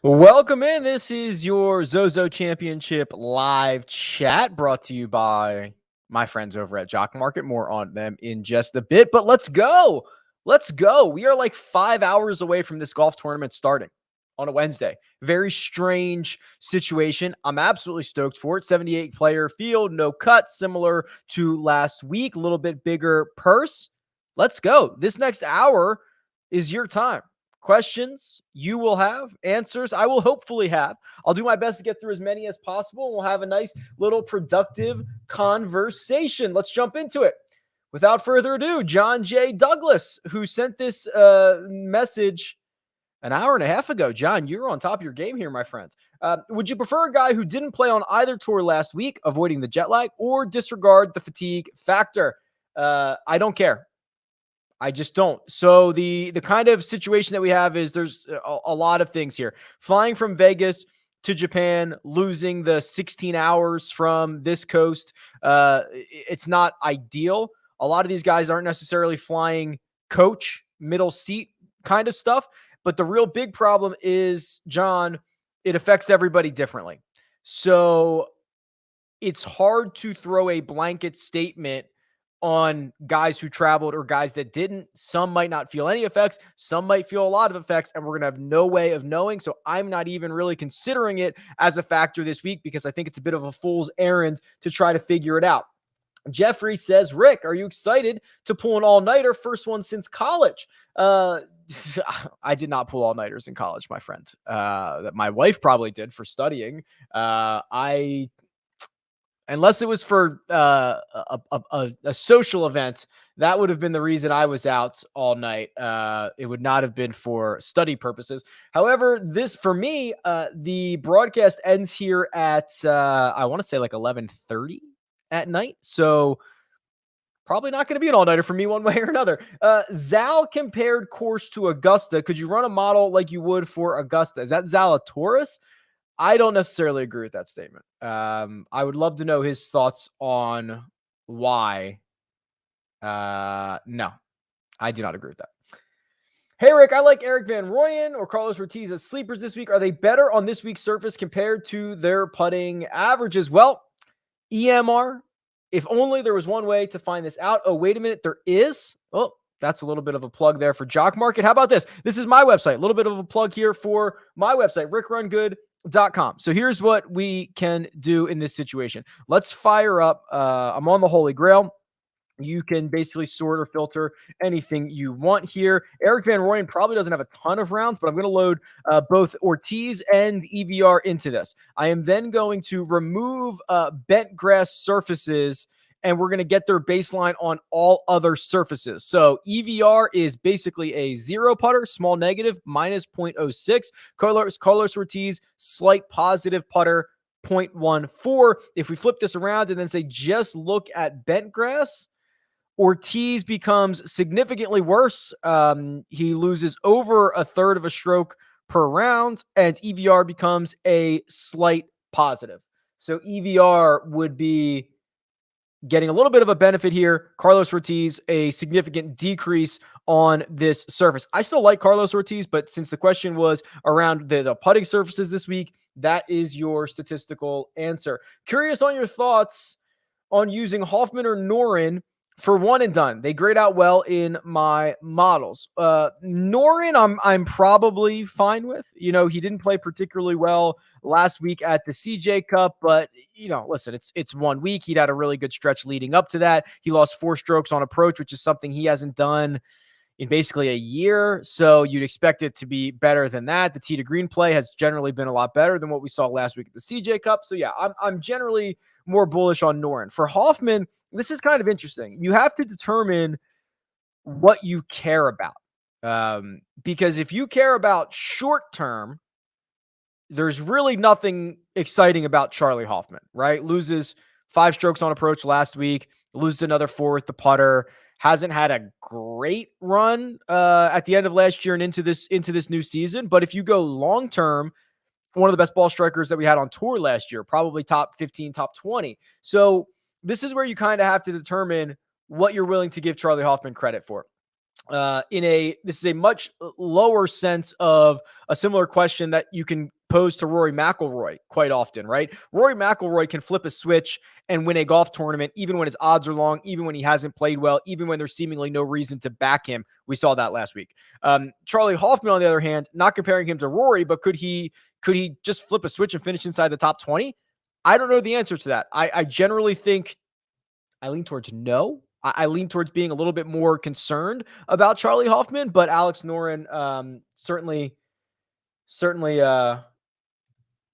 Welcome in. This is your ZOZO Championship live chat brought to you by my friends over at Jock Market. More on them in just a bit, but let's go. Let's go. We are like 5 hours away from this golf tournament starting on a Wednesday. Very strange situation. I'm absolutely stoked for it. 78 player field, no cuts, similar to last week, a little bit bigger purse. Let's go. This next hour is your time. Questions you will have, answers I will hopefully have. I'll do my best to get through as many as possible, and we'll have a nice little productive conversation. Let's jump into it. Without further ado, John J. Douglas, who sent this message an hour and a half ago. John, you're on top of your game here, my friend. Would you prefer a guy who didn't play on either tour last week, avoiding the jet lag, or disregard the fatigue factor? I don't care. I just don't. So the kind of situation that we have is there's a lot of things here. Flying from Vegas to Japan, losing the 16 hours from this coast, it's not ideal. A lot of these guys aren't necessarily flying coach, middle seat kind of stuff. But the real big problem is, John, it affects everybody differently. So it's hard to throw a blanket statement on guys who traveled or guys that didn't. Some might not feel any effects. Some might feel a lot of effects, and we're going to have no way of knowing. So I'm not even really considering it as a factor this week because I think it's a bit of a fool's errand to try to figure it out. Jeffrey says, Rick, are you excited to pull an all-nighter? First one since college. I did not pull all-nighters in college, my friend. That my wife probably did for studying. Unless it was for a social event, that would have been the reason I was out all night. It would not have been for study purposes. However, for me, the broadcast ends here at, I want to say like 11:30 at night. So probably not going to be an all-nighter for me one way or another. Zal compared course to Augusta. Could you run a model like you would for Augusta? Is that Zalatoris? I don't necessarily agree with that statement. I would love to know his thoughts on why. No, I do not agree with that. Hey, Rick, I like Eric Van Rooyen or Carlos Ortiz as sleepers this week. Are they better on this week's surface compared to their putting averages? Well, EMR, if only there was one way to find this out. Oh, wait a minute, there is? Oh, that's a little bit of a plug there for Jock Market. How about this? This is my website. A little bit of a plug here for my website, RickRunGood.com. So here's what we can do in this situation. Let's fire up. I'm on the Holy Grail. You can basically sort or filter anything you want here. Eric Van Rooyen probably doesn't have a ton of rounds, but I'm going to load both Ortiz and EVR into this. I am then going to remove bent grass surfaces, and we're going to get their baseline on all other surfaces. So EVR is basically a zero putter, small negative, minus 0.06. Carlos Ortiz, slight positive putter, 0.14. If we flip this around and then say just look at bent grass, Ortiz becomes significantly worse. He loses over a third of a stroke per round, and EVR becomes a slight positive. So EVR would be getting a little bit of a benefit here. Carlos Ortiz, a significant decrease on this surface. I still like Carlos Ortiz, but since the question was around the putting surfaces this week, that is your statistical answer. Curious on your thoughts on using Hoffman or Noren for one and done. They grade out well in my models. Noren, I'm probably fine with. You know, he didn't play particularly well last week at the CJ Cup, but you know, listen, it's 1 week. He'd had a really good stretch leading up to that. He lost 4 strokes on approach, which is something he hasn't done in basically a year. So you'd expect it to be better than that. The tee to green play has generally been a lot better than what we saw last week at the CJ Cup. So yeah, I'm generally more bullish on Noren. For Hoffman, this is kind of interesting. You have to determine what you care about. Because if you care about short term, there's really nothing exciting about Charlie Hoffman, right? Loses 5 strokes on approach last week, loses another 4 at the putter, hasn't had a great run at the end of last year and into this new season. But if you go long term, one of the best ball strikers that we had on tour last year, probably top 15, top 20. So this is where you kind of have to determine what you're willing to give Charlie Hoffman credit for. This is a much lower sense of a similar question that you can pose to Rory McIlroy quite often, right? Rory McIlroy can flip a switch and win a golf tournament, even when his odds are long, even when he hasn't played well, even when there's seemingly no reason to back him. We saw that last week. Charlie Hoffman, on the other hand, not comparing him to Rory, but could he just flip a switch and finish inside the top 20? I don't know the answer to that. I generally think I lean towards no. I lean towards being a little bit more concerned about Charlie Hoffman, but Alex Noren certainly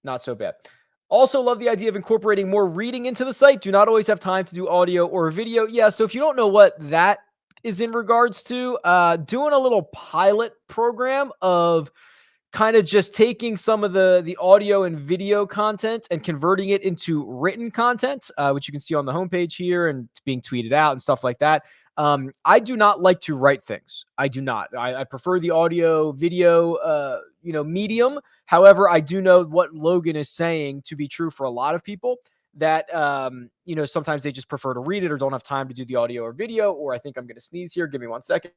not so bad. Also love the idea of incorporating more reading into the site. Do not always have time to do audio or video. Yeah, so if you don't know what that is in regards to, doing a little pilot program of kind of just taking some of the audio and video content and converting it into written content, which you can see on the homepage here and it's being tweeted out and stuff like that. I do not like to write things. I do not. I prefer the audio, video, medium. However, I do know what Logan is saying to be true for a lot of people that, sometimes they just prefer to read it or don't have time to do the audio or video, or I think I'm going to sneeze here. Give me 1 second.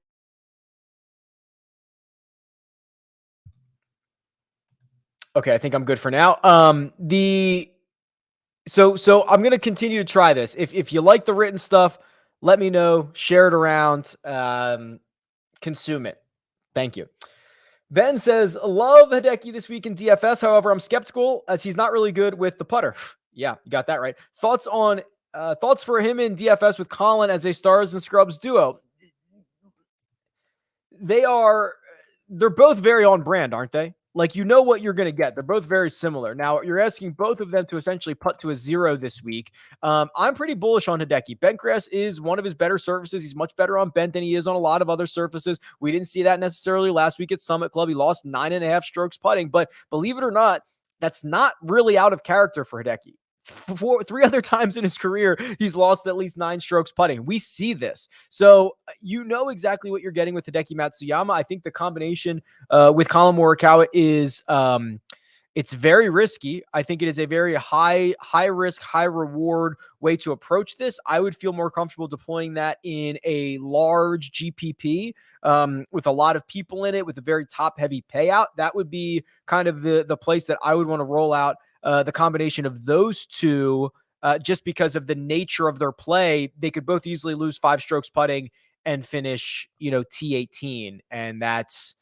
Okay, I think I'm good for now. So I'm gonna continue to try this. If you like the written stuff, let me know. Share it around. Consume it. Thank you. Ben says, love Hideki this week in DFS. However, I'm skeptical as he's not really good with the putter. Yeah, you got that right. Thoughts for him in DFS with Colin as a stars and scrubs duo. They're both very on brand, aren't they? Like, you know what you're going to get. They're both very similar. Now, you're asking both of them to essentially putt to a 0 this week. I'm pretty bullish on Hideki. Bentgrass is one of his better surfaces. He's much better on bent than he is on a lot of other surfaces. We didn't see that necessarily last week at Summit Club. He lost 9.5 strokes putting, but believe it or not, that's not really out of character for Hideki. 3 other times in his career, he's lost at least 9 strokes putting. We see this. So you know exactly what you're getting with Hideki Matsuyama. I think the combination with Colin Morikawa is it's very risky. I think it is a very high risk, high reward way to approach this. I would feel more comfortable deploying that in a large GPP with a lot of people in it, with a very top heavy payout. That would be kind of the place that I would want to roll out the combination of those two, just because of the nature of their play. They could both easily lose 5 strokes putting and finish, T18. And that's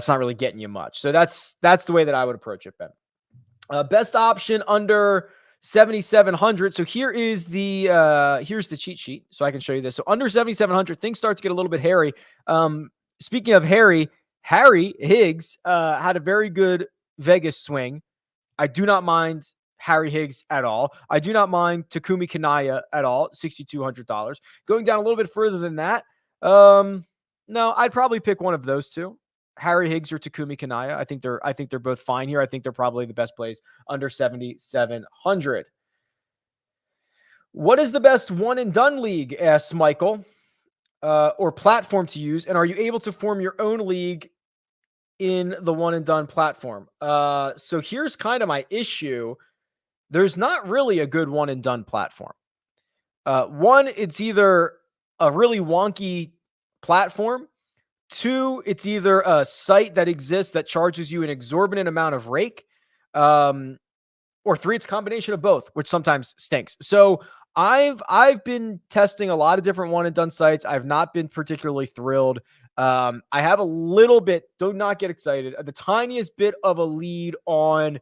not really getting you much. So that's the way that I would approach it, Ben. Best option under 7,700. So here's the cheat sheet. So I can show you this. So under 7,700, things start to get a little bit hairy. Speaking of hairy, Harry Higgs had a very good Vegas swing. I do not mind Harry Higgs at all. I do not mind Takumi Kanaya at all, $6,200. Going down a little bit further than that, no, I'd probably pick one of those two, Harry Higgs or Takumi Kanaya. I think they're both fine here. I think they're probably the best plays under 7,700. What is the best one and done league? Asks Michael, or platform to use, and are you able to form your own league in the one and done platform? So here's kind of my issue. There's not really a good one and done platform. One, it's either a really wonky platform. 2, it's either a site that exists that charges you an exorbitant amount of rake. Or 3, it's a combination of both, which sometimes stinks. So I've been testing a lot of different one and done sites. I've not been particularly thrilled. I have a little bit, do not get excited, the tiniest bit of a lead on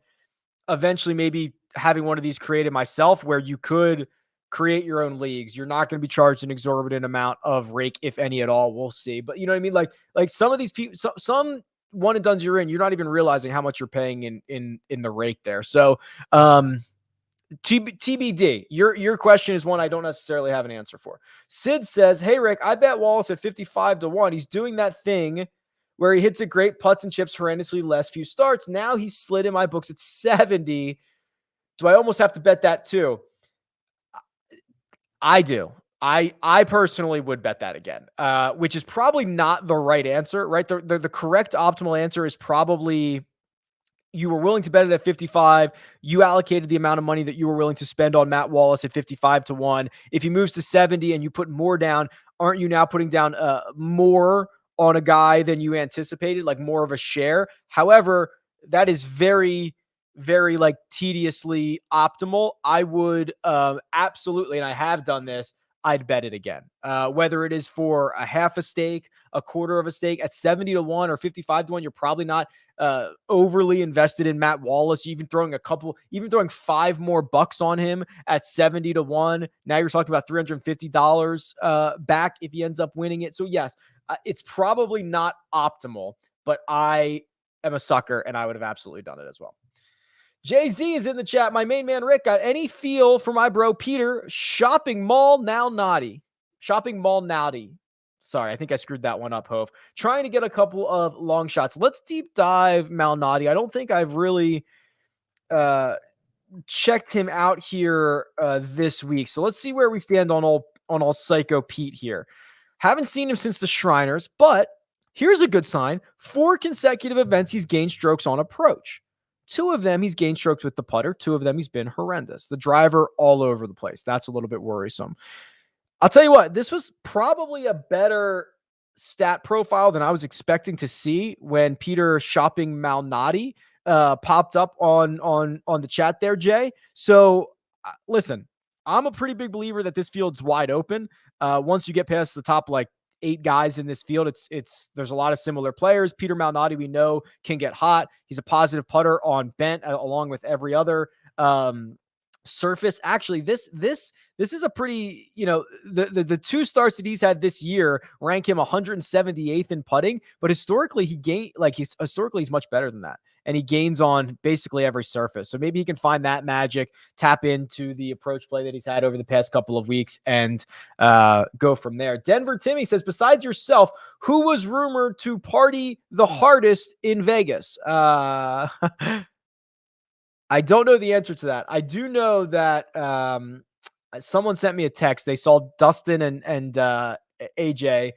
eventually maybe having one of these created myself, where you could create your own leagues. You're not going to be charged an exorbitant amount of rake, if any at all. We'll see. But you know what I mean? Like some of these people, some one and dones you're in, you're not even realizing how much you're paying in the rake there. So, TBD. Your question is one I don't necessarily have an answer for. Sid says, hey, Rick, I bet Wallace at 55-1. He's doing that thing where he hits a great putts and chips horrendously last few starts. Now he's slid in my books at 70. Do I almost have to bet that too? I do. I personally would bet that again, which is probably not the right answer, right? The correct optimal answer is probably you were willing to bet it at 55. You allocated the amount of money that you were willing to spend on Matt Wallace at 55-1. If he moves to 70 and you put more down, aren't you now putting down more on a guy than you anticipated, like more of a share? However, that is very, very like tediously optimal. I would absolutely, and I have done this, I'd bet it again. Whether it is for a half a stake, a quarter of a stake at 70-1 or 55-1, you're probably not overly invested in Matt Wallace. Even throwing $5 more bucks on him at 70-1. Now you're talking about $350 back if he ends up winning it. So yes, it's probably not optimal, but I am a sucker and I would have absolutely done it as well. Jay-Z is in the chat. My main man, Rick, got any feel for my bro, Peter, shopping mall now naughty. Shopping mall naughty. Sorry, I think I screwed that one up, Hove. Trying to get a couple of long shots. Let's deep dive Malnati. I don't think I've really checked him out here this week. So let's see where we stand on all Psycho Pete here. Haven't seen him since the Shriners, but here's a good sign. 4 consecutive events he's gained strokes on approach. 2 of them he's gained strokes with the putter. 2 of them he's been horrendous. The driver all over the place. That's a little bit worrisome. I'll tell you what, this was probably a better stat profile than I was expecting to see when Peter shopping Malnati popped up on the chat there, Jay. So listen, I'm a pretty big believer that this field's wide open. Once you get past the top, like 8 guys in this field, there's a lot of similar players. Peter Malnati, we know, can get hot. He's a positive putter on bent along with every other surface. Actually, this is a pretty, the 2 starts that he's had this year rank him 178th in putting, but historically he's much better than that. And he gains on basically every surface. So maybe he can find that magic, tap into the approach play that he's had over the past couple of weeks, and go from there. Denver Timmy says, besides yourself, who was rumored to party the hardest in Vegas? I don't know the answer to that. I do know that someone sent me a text. They saw Dustin and AJ,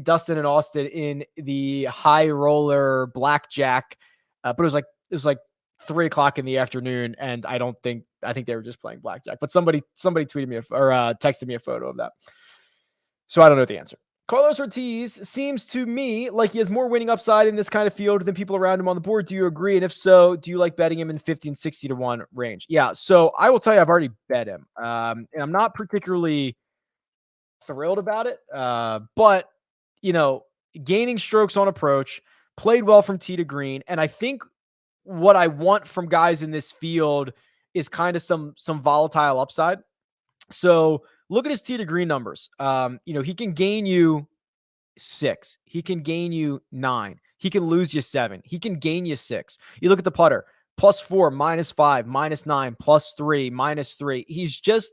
Dustin and Austin in the high roller blackjack. But it was like 3:00 in the afternoon, and I think they were just playing blackjack. But somebody tweeted me or texted me a photo of that. So I don't know the answer. Carlos Ortiz seems to me like he has more winning upside in this kind of field than people around him on the board. Do you agree? And if so, do you like betting him in 50 and 60-1 range? Yeah. So I will tell you, I've already bet him, and I'm not particularly thrilled about it. But gaining strokes on approach, played well from tee to green. And I think what I want from guys in this field is kind of some volatile upside. So look at his tee to green numbers. He can gain you 6. He can gain you 9. He can lose you 7. He can gain you 6. You look at the putter, +4, -5, -9, +3, -3.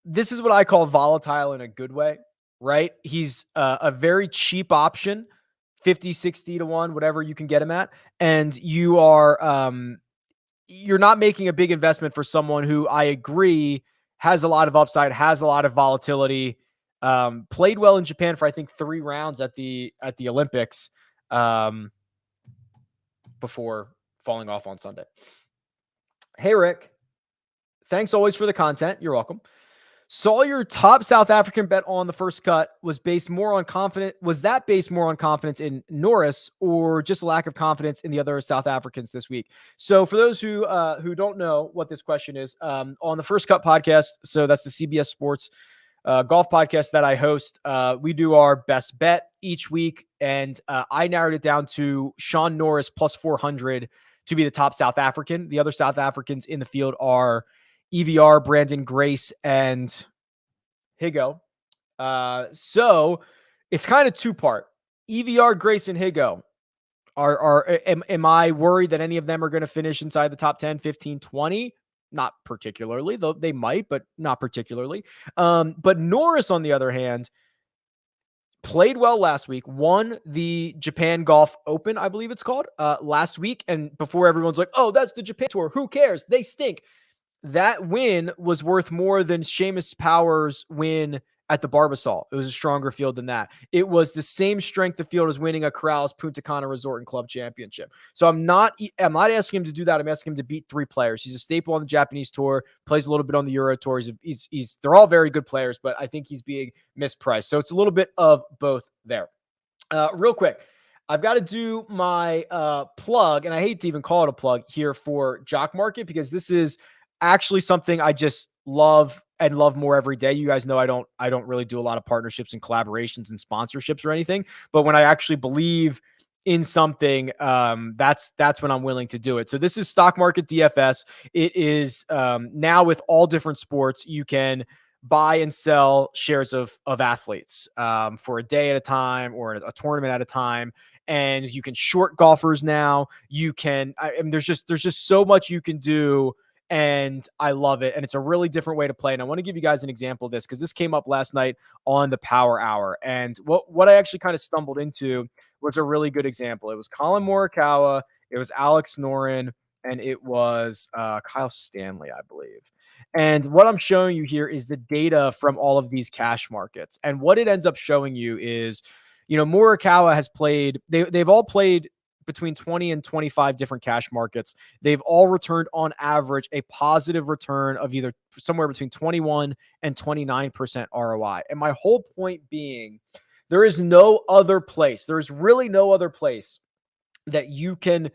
This is what I call volatile in a good way, right? He's a very cheap option. 50, 60-1, whatever you can get him at. And you are, you're not making a big investment for someone who, I agree, has a lot of upside, has a lot of volatility, played well in Japan for, I think, 3 rounds at the Olympics, before falling off on Sunday. Hey, Rick. Thanks always for the content. You're welcome. Saw your top South African bet on the first cut was based more on confidence. Was that based more on confidence in Norris or just a lack of confidence in the other South Africans this week? So for those who don't know what this question is, on the First Cut podcast, so that's the CBS Sports golf podcast that I host, we do our best bet each week, and I narrowed it down to Sean Norris +400 to be the top South African. The other South Africans in the field are EVR, Brandon Grace, and Higo. So it's kind of 2-part. EVR, Grace, and Higo. Am I worried that any of them are going to finish inside the top 10, 15, 20? Not particularly, though they might, but not particularly. But Norris, on the other hand, played well last week, won the Japan Golf Open, I believe it's called, last week. And before everyone's like, oh, that's the Japan Tour. Who cares? They stink. That win was worth more than Seamus Power's win at the Barbasol. It was a stronger field than that. It was the same strength of field as winning a Corrales Punta Cana Resort and Club Championship. So I'm not asking him to do that. I'm asking him to beat 3 players. He's a staple on the Japanese tour, plays a little bit on the Euro tour. They're all very good players, but I think he's being mispriced. So it's a little bit of both there. Real quick, I've got to do my plug, and I hate to even call it a plug here for Jock Market, because this is actually something I just love and love more every day. You guys know I don't really do a lot of partnerships and collaborations and sponsorships or anything, but when I actually believe in something, that's when I'm willing to do it. So this is Stock Market DFS. It is now with all different sports, you can buy and sell shares of athletes for a day at a time or a tournament at a time. And you can short golfers now. You can, there's just so much you can do, and I love it. And it's a really different way to play. And I want to give you guys an example of this, because this came up last night on the Power Hour. And what I actually kind of stumbled into was a really good example. It was Colin Morikawa, it was Alex Noren, and it was Kyle Stanley, I believe. And what I'm showing you here is the data from all of these cash markets. And what it ends up showing you is, Morikawa has played, they've all played between 20 and 25 different cash markets. They've all returned on average a positive return of either somewhere between 21 and 29% ROI. And my whole point being, there is no other place. There is really no other place that you can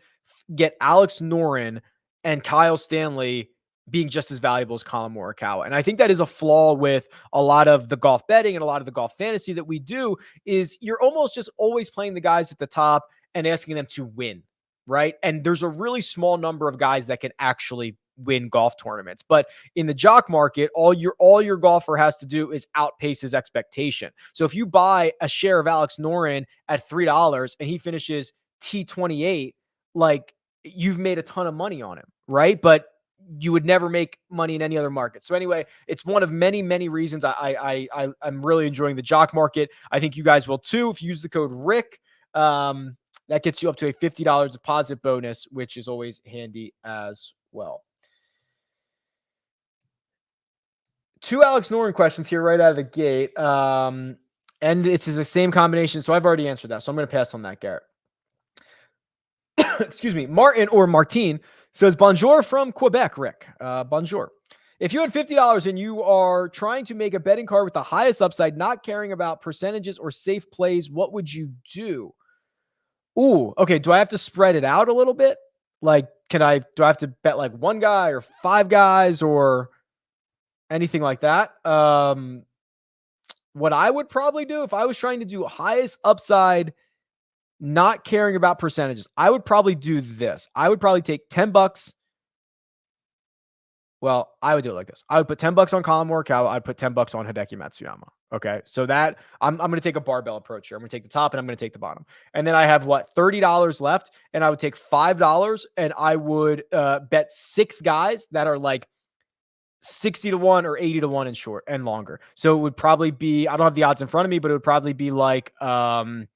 get Alex Noren and Kyle Stanley being just as valuable as Colin Morikawa. And I think that is a flaw with a lot of the golf betting and a lot of the golf fantasy that we do, is you're almost just always playing the guys at the top and asking them to win, right? And there's a really small number of guys that can actually win golf tournaments. But in the Jock Market, all your golfer has to do is outpace his expectation. So if you buy a share of Alex Noren at $3 and he finishes T28, like, you've made a ton of money on him, right? But you would never make money in any other market. So anyway, it's one of many, many reasons I'm really enjoying the Jock Market. I think you guys will too. If you use the code Rick, that gets you up to a $50 deposit bonus, which is always handy as well. 2 Alex Noren questions here right out of the gate. And it's the same combination. So I've already answered that. So I'm going to pass on that, Garrett. Excuse me. Martine says, bonjour from Quebec, Rick. Bonjour. If you had $50 and you are trying to make a betting card with the highest upside, not caring about percentages or safe plays, what would you do? Ooh, okay. Do I have to spread it out a little bit? Like, do I have to bet like one guy or 5 guys or anything like that? What I would probably do if I was trying to do highest upside, not caring about percentages, I would probably do this. I would probably take $10. Well, I would do it like this. I would put $10 on Colin Morikawa. I'd put $10 on Hideki Matsuyama. Okay. So that I'm going to take a barbell approach here. I'm going to take the top and I'm going to take the bottom. And then I have $30 left, and I would take $5 and I would bet 6 guys that are like 60-1 or 80-1 in short and longer. So it would probably be, I don't have the odds in front of me, but it would probably be like, Shugo.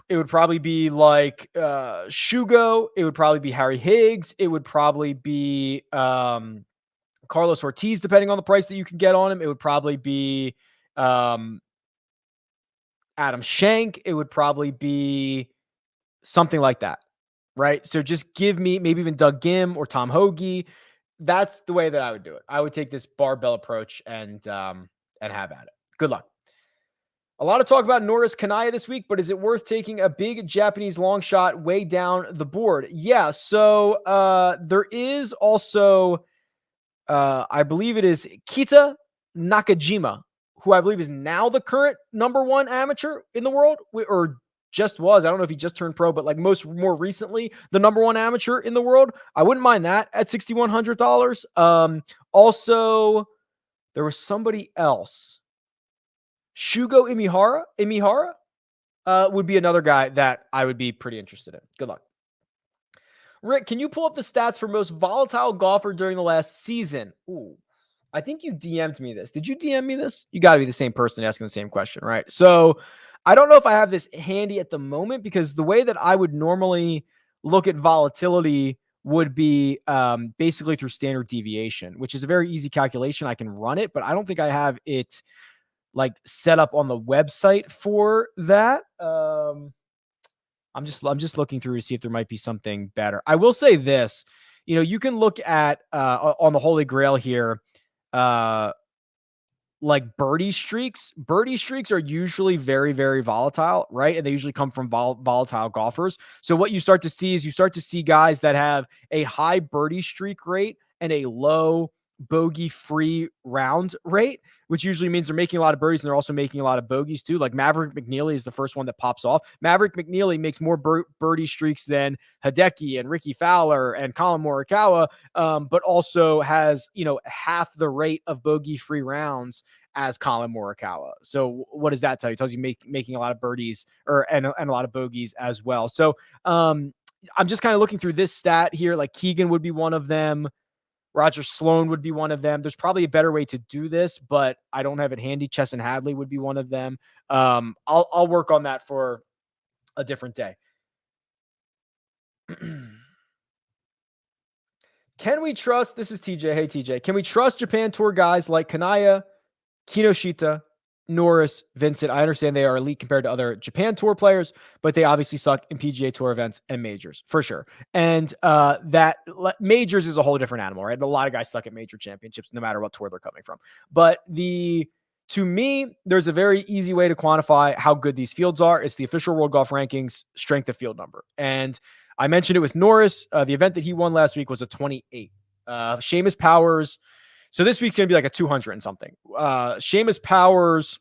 It would probably be Harry Higgs. It would probably be Carlos Ortiz, depending on the price that you can get on him. It would probably be Adam Schenk. It would probably be something like that, right? So just give me maybe even Doug Gim or Tom Hoagie. That's the way that I would do it. I would take this barbell approach and have at it. Good luck. A lot of talk about Norris Kanaya this week, but is it worth taking a big Japanese long shot way down the board? Yeah. So there is also, I believe it is Kita Nakajima, who I believe is now the current #1 amateur in the world, or just was. I don't know if he just turned pro, but like more recently, the #1 amateur in the world. I wouldn't mind that at $6,100. Also, there was somebody else. Shugo Imihara would be another guy that I would be pretty interested in. Good luck. Rick, can you pull up the stats for most volatile golfer during the last season? Ooh, I think you DM'd me this. Did you DM me this? You got to be the same person asking the same question, right? So I don't know if I have this handy at the moment, because the way that I would normally look at volatility would be basically through standard deviation, which is a very easy calculation. I can run it, but I don't think I have it like set up on the website for that. I'm just looking through to see if there might be something better. I will say this, you can look at on the Holy Grail here, like birdie streaks. Birdie streaks are usually very, very volatile, right? And they usually come from volatile golfers. So what you start to see is guys that have a high birdie streak rate and a low bogey free round rate, which usually means they're making a lot of birdies and they're also making a lot of bogeys too. Like Maverick McNeely is the first one that pops off. Maverick McNeely makes more birdie streaks than Hideki and Ricky Fowler and Colin Morikawa, but also has, half the rate of bogey free rounds as Colin Morikawa. So what does that tell you? It tells you making a lot of birdies and a lot of bogeys as well. So I'm just kind of looking through this stat here. Like Keegan would be one of them. Roger Sloan would be one of them. There's probably a better way to do this, but I don't have it handy. Chesson Hadley would be one of them. I'll work on that for a different day. Can we trust, this is TJ. Hey, TJ. Can we trust Japan Tour guys like Kanaya, Kinoshita, Norris, Vincent? I understand they are elite compared to other Japan Tour players, but they obviously suck in PGA Tour events and majors for sure. And that majors is a whole different animal, right? A lot of guys suck at major championships, no matter what tour they're coming from. But to me, there's a very easy way to quantify how good these fields are. It's the official World Golf Rankings strength of field number. And I mentioned it with Norris. The event that he won last week was a 28. Seamus Powers. So this week's going to be like a 200 and something. Seamus Powers'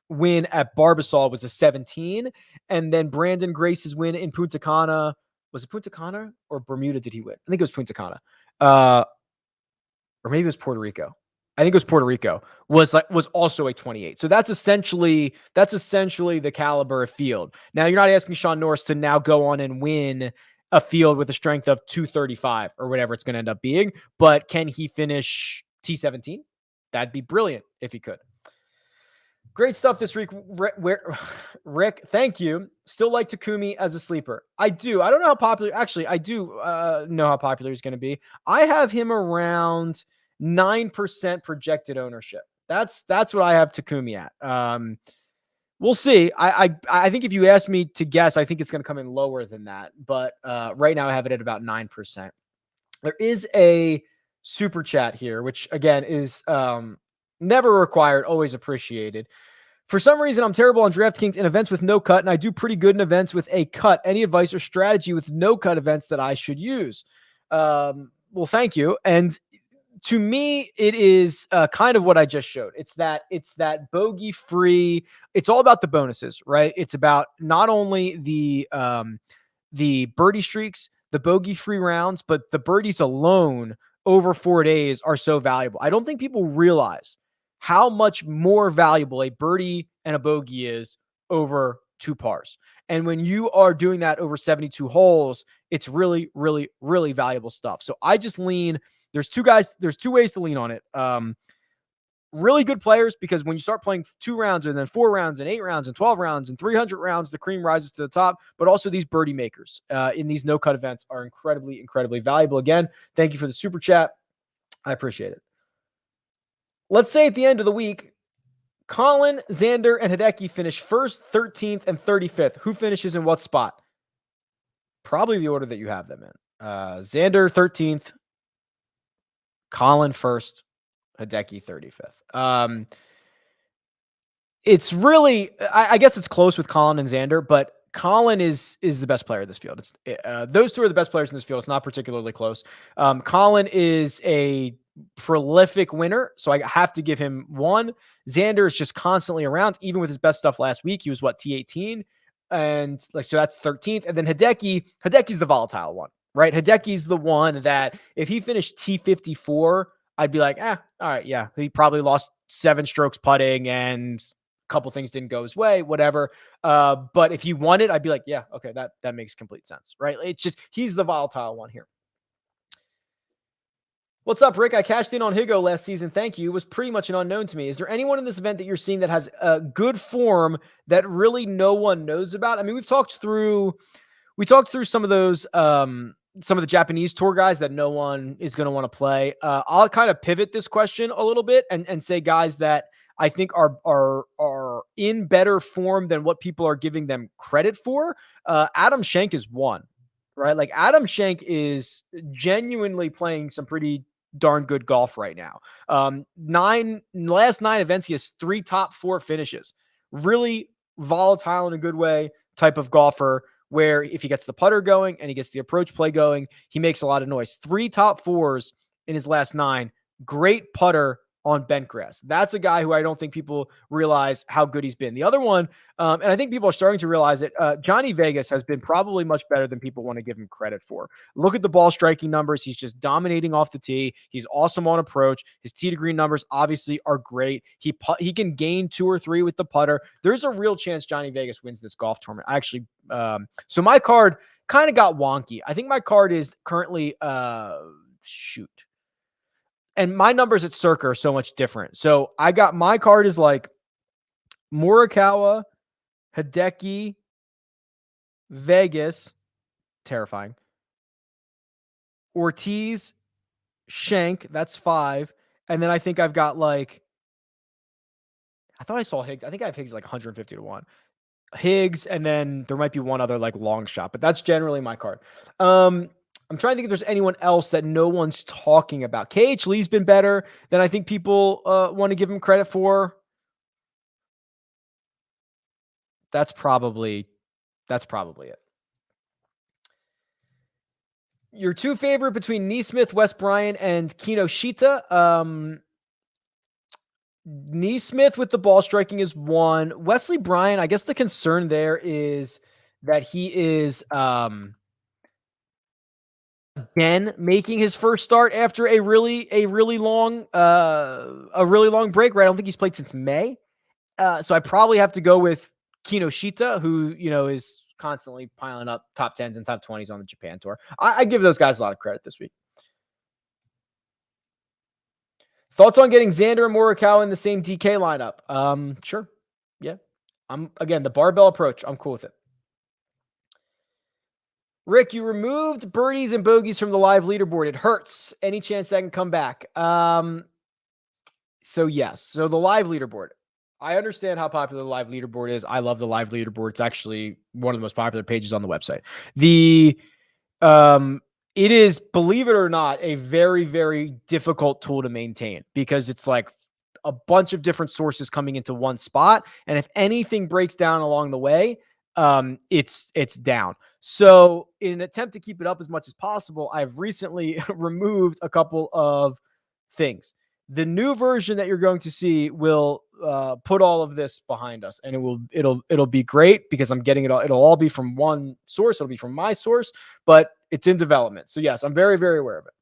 win at Barbasol was a 17. And then Brandon Grace's win in Punta Cana. Was it Punta Cana or Bermuda did he win? I think it was Punta Cana. Or maybe it was Puerto Rico. I think it was Puerto Rico. Was also a 28. So that's essentially the caliber of field. Now you're not asking Sean Norris to now go on and win a field with a strength of 235 or whatever it's going to end up being. But can he finish T17? That'd be brilliant if he could. Great stuff this week, Rick. Thank you. Still like Takumi as a sleeper. I do. I don't know how popular. Actually, I do know how popular he's going to be. I have him around 9% projected ownership. That's what I have Takumi at. We'll see. I think if you ask me to guess, I think it's going to come in lower than that. But right now I have it at about 9%. There is a super chat here, which again is never required, always appreciated. For some reason, I'm terrible on DraftKings in events with no cut, and I do pretty good in events with a cut. Any advice or strategy with no cut events that I should use? Well, thank you. And to me, it is kind of what I just showed. It's that bogey free. It's all about the bonuses, right? It's about not only the birdie streaks, the bogey free rounds, but the birdies alone over 4 days are so valuable. I don't think people realize how much more valuable a birdie and a bogey is over 2 pars. And when you are doing that over 72 holes, it's really, really, really valuable stuff. So I just lean. There's 2 ways to lean on it. Really good players, because when you start playing 2 rounds and then 4 rounds and 8 rounds and 12 rounds and 300 rounds, the cream rises to the top. But also these birdie makers in these no-cut events are incredibly, incredibly valuable. Again, thank you for the super chat. I appreciate it. Let's say at the end of the week, Colin, Xander, and Hideki finish 1st, 13th, and 35th. Who finishes in what spot? Probably the order that you have them in. Xander 13th, Colin 1st, Hideki 35th. It's really, I guess it's close with Colin and Xander, but Colin is the best player of this field. Those 2 are the best players in this field. It's not particularly close. Colin is a prolific winner, so I have to give him 1. Xander is just constantly around, even with his best stuff last week. He was T18, and so that's 13th. And then Hideki's the volatile one, right? Hideki's the one that if he finished T54, I'd be like, all right, yeah, he probably lost 7 strokes putting and a couple things didn't go his way, whatever. But if he won it, I'd be like, yeah, okay, that makes complete sense, right? It's just he's the volatile one here. What's up, Rick? I cashed in on Higo last season. Thank you. It was pretty much an unknown to me. Is there anyone in this event that you're seeing that has a good form that really no one knows about? I mean, we talked through some of those some of the Japanese tour guys that no one is going to want to play. I'll kind of pivot this question a little bit and say guys that I think are in better form than what people are giving them credit for. Adam Schenk is one, right? Like Adam Schenk is genuinely playing some pretty darn good golf right now. Last 9 events, he has 3 top 4 finishes. Really volatile in a good way type of golfer, where if he gets the putter going and he gets the approach play going, he makes a lot of noise. 3 top 4s in his last 9. Great putter on bent grass. That's a guy who I don't think people realize how good he's been. The other one, and I think people are starting to realize it, Johnny Vegas has been probably much better than people want to give him credit for. Look at the ball striking numbers. He's just dominating off the tee. He's awesome on approach. His tee to green numbers obviously are great. He can gain 2 or 3 with the putter. There's a real chance Johnny Vegas wins this golf tournament. Actually, so my card kind of got wonky. I think my card is currently, and my numbers at Circa are so much different. So I got my card is like Morikawa, Hideki, Vegas, terrifying. Ortiz, Schenk, that's 5. And then I think I've got like, I thought I saw Higgs. I think I have Higgs like 150 to 1. Higgs, and then there might be one other like long shot, but that's generally my card. I'm trying to think if there's anyone else that no one's talking about. KH Lee's been better than I think people want to give him credit for. That's probably it. Your 2 favorite between Neesmith, Wes Bryant, and Kinoshita. Neesmith with the ball striking is 1. Wesley Bryant, I guess the concern there is that he is again making his first start after a really long break, right? I don't think he's played since May. So I probably have to go with Kinoshita, who, is constantly piling up top 10s and top 20s on the Japan tour. I give those guys a lot of credit this week. Thoughts on getting Xander and Morikawa in the same DK lineup? Sure. Yeah. Again, the barbell approach. I'm cool with it. Rick, you removed birdies and bogeys from the live leaderboard. It hurts. Any chance that can come back? So yes. So the live leaderboard. I understand how popular the live leaderboard is. I love the live leaderboard. It's actually one of the most popular pages on the website. It is, believe it or not, a very, very difficult tool to maintain because it's like a bunch of different sources coming into one spot. And if anything breaks down along the way, it's down. So in an attempt to keep it up as much as possible, I've recently removed a couple of things. The new version that you're going to see will put all of this behind us, and it'll be great because I'm getting it all. It'll all be from one source. It'll be from my source, but it's in development. So yes, I'm very, very aware of it.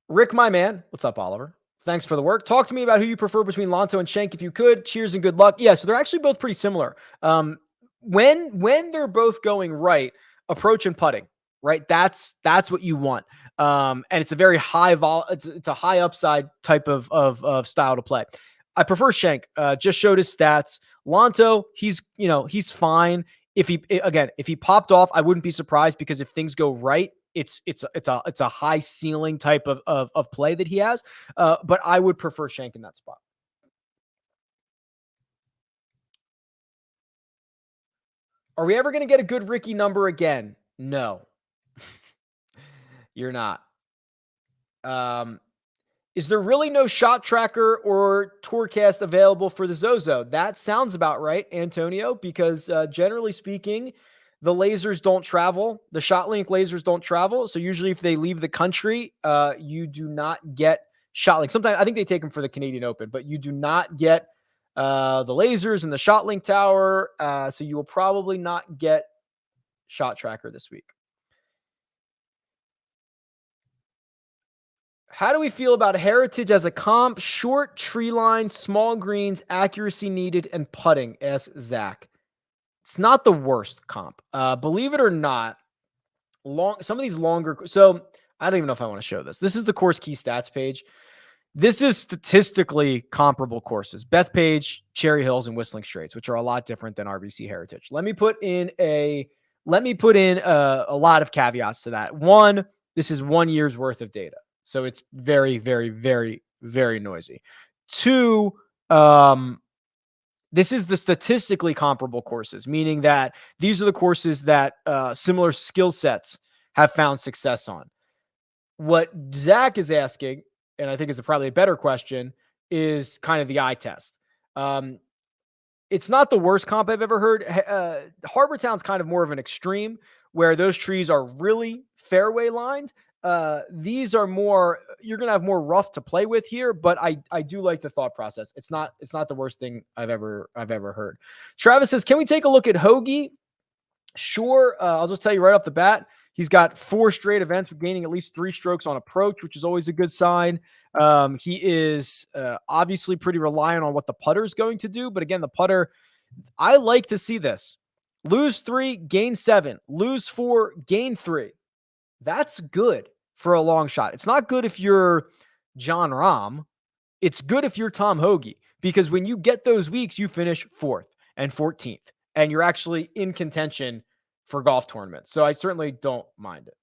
Rick, my man. What's up, Oliver? Thanks for the work. Talk to me about who you prefer between Lanto and Schenk if you could. Cheers and good luck. Yeah, so they're actually both pretty similar. When they're both going right, approach and putting, right? That's what you want. And it's a very high it's a high upside type of style to play. I prefer Schenk. Just showed his stats. Lanto, he's fine. If he popped off, I wouldn't be surprised because if things go right, it's a high ceiling type of play that he has. But I would prefer Schenk in that spot. Are we ever going to get a good Ricky number again? No, you're not. Is there really no shot tracker or Tourcast available for the ZOZO? That sounds about right, Antonio, because generally speaking, the lasers don't travel. The ShotLink lasers don't travel. So usually if they leave the country, you do not get ShotLink. Sometimes I think they take them for the Canadian Open, but you do not get the lasers and the ShotLink tower. So you will probably not get shot tracker this week. How do we feel about Heritage as a comp? Short tree line, small greens, accuracy needed, and putting, asks Zach. It's not the worst comp. Believe it or not, some of these longer. So I don't even know if I want to show this. This is the course key stats page. This is statistically comparable courses. Bethpage, Cherry Hills, and Whistling Straits, which are a lot different than RBC Heritage. Let me put in a let me put in a lot of caveats to that. One, this is 1 year's worth of data. So it's very, very, very, very noisy. Two, this is the statistically comparable courses, meaning that these are the courses that similar skill sets have found success on. What Zach is asking, and I think is probably a better question, is kind of the eye test. It's not the worst comp I've ever heard. Harbor Town's kind of more of an extreme where those trees are really fairway lined. These are more, you're going to have more rough to play with here, but I do like the thought process. It's not the worst thing I've ever heard. Travis says, can we take a look at Hoagie? Sure. I'll just tell you right off the bat, he's got 4 straight events with gaining at least 3 strokes on approach, which is always a good sign. He is obviously pretty reliant on what the putter is going to do. But again, the putter, I like to see this. Lose 3, gain 7. Lose 4, gain 3. That's good for a long shot. It's not good if you're John Rahm. It's good if you're Tom Hoagie, because when you get those weeks, you finish 4th and 14th, and you're actually in contention for golf tournaments. So I certainly don't mind it.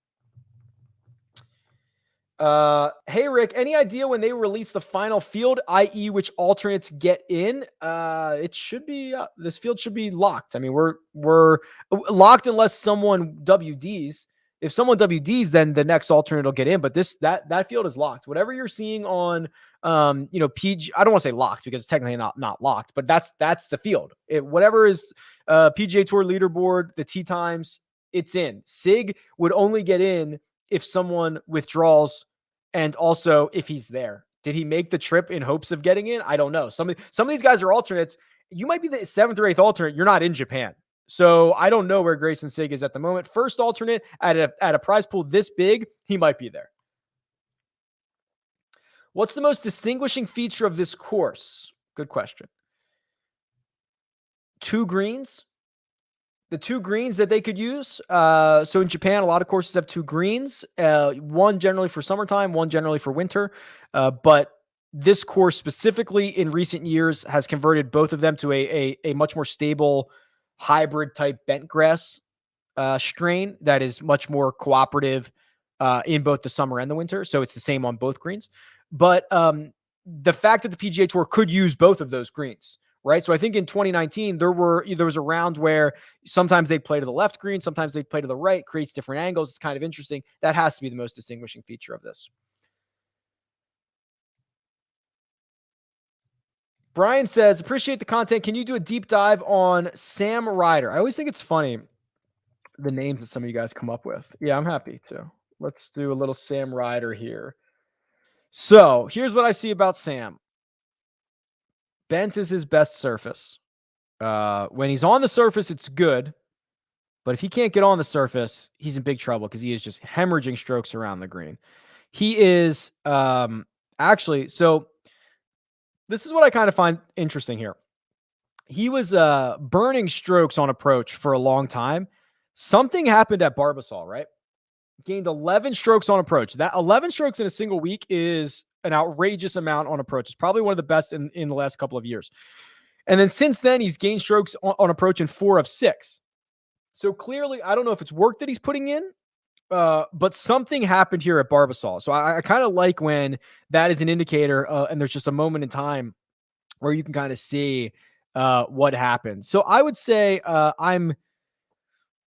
Hey, Rick, any idea when they release the final field, i.e. which alternates get in? It should be, this field should be locked. I mean, we're locked unless someone WDs. If someone WDs, then the next alternate will get in, but that field is locked. Whatever you're seeing on, PG, I don't want to say locked because it's technically not locked, but that's the field. Whatever is, PGA Tour leaderboard, the tee times, it's in. SIG would only get in if someone withdraws, and also if he's there. Did he make the trip in hopes of getting in? I don't know. Some of these guys are alternates. You might be the 7th or 8th alternate. You're not in Japan. So I don't know where Grayson SIG is at the moment. First alternate at a prize pool this big, he might be there. What's the most distinguishing feature of this course? Good question. 2 greens. The 2 greens that they could use. So in Japan, a lot of courses have 2 greens, one generally for summertime, one generally for winter. But this course specifically in recent years has converted both of them to a much more stable hybrid type bent grass strain that is much more cooperative in both the summer and the winter. So it's the same on both greens. But the fact that the PGA Tour could use both of those greens, right? So I think in 2019, there was a round where sometimes they'd play to the left green, sometimes they'd play to the right, creates different angles. It's kind of interesting. That has to be the most distinguishing feature of this. Brian says, appreciate the content. Can you do a deep dive on Sam Ryder? I always think it's funny, the names that some of you guys come up with. Yeah, I'm happy to. Let's do a little Sam Ryder here. So here's what I see about Sam. Bent is his best surface. When he's on the surface, it's good. But if he can't get on the surface, he's in big trouble because he is just hemorrhaging strokes around the green. He is actually, so this is what I kind of find interesting here. He was burning strokes on approach for a long time. Something happened at Barbasol, right? Gained 11 strokes on approach. That 11 strokes in a single week is an outrageous amount on approach. It's probably one of the best in the last couple of years. And then since then, he's gained strokes on approach in 4 of 6. So clearly, I don't know if it's work that he's putting in, but something happened here at Barbasol. So I kind of like when that is an indicator and there's just a moment in time where you can kind of see what happens. So I would say I'm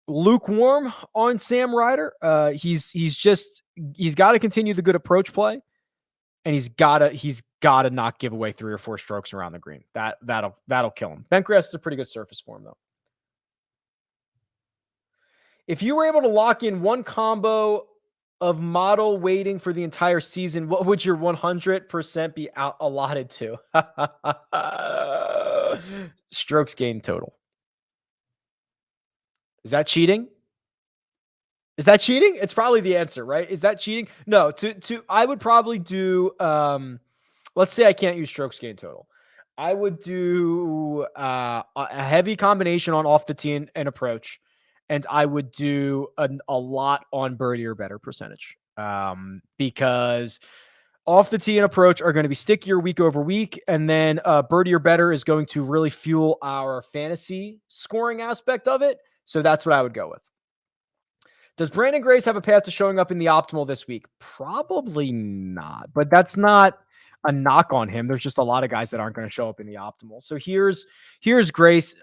lukewarm on Sam Ryder. He's got to continue the good approach play, and he's got to not give away 3 or 4 strokes around the green. That'll kill him. Bentgrass is a pretty good surface for him though. If you were able to lock in one combo of model weighting for the entire season, what would your 100% be allotted to? Strokes gained total. Is that cheating? Is that cheating? It's probably the answer, right? Is that cheating? No, I would probably do, let's say I can't use strokes gained total. I would do a heavy combination on off the tee and approach. And I would do a lot on birdie or better percentage because off the tee and approach are going to be stickier week over week. And then birdie or better is going to really fuel our fantasy scoring aspect of it. So that's what I would go with. Does Brandon Grace have a path to showing up in the optimal this week? Probably not, but that's not a knock on him. There's just a lot of guys that aren't going to show up in the optimal. So here's Grace.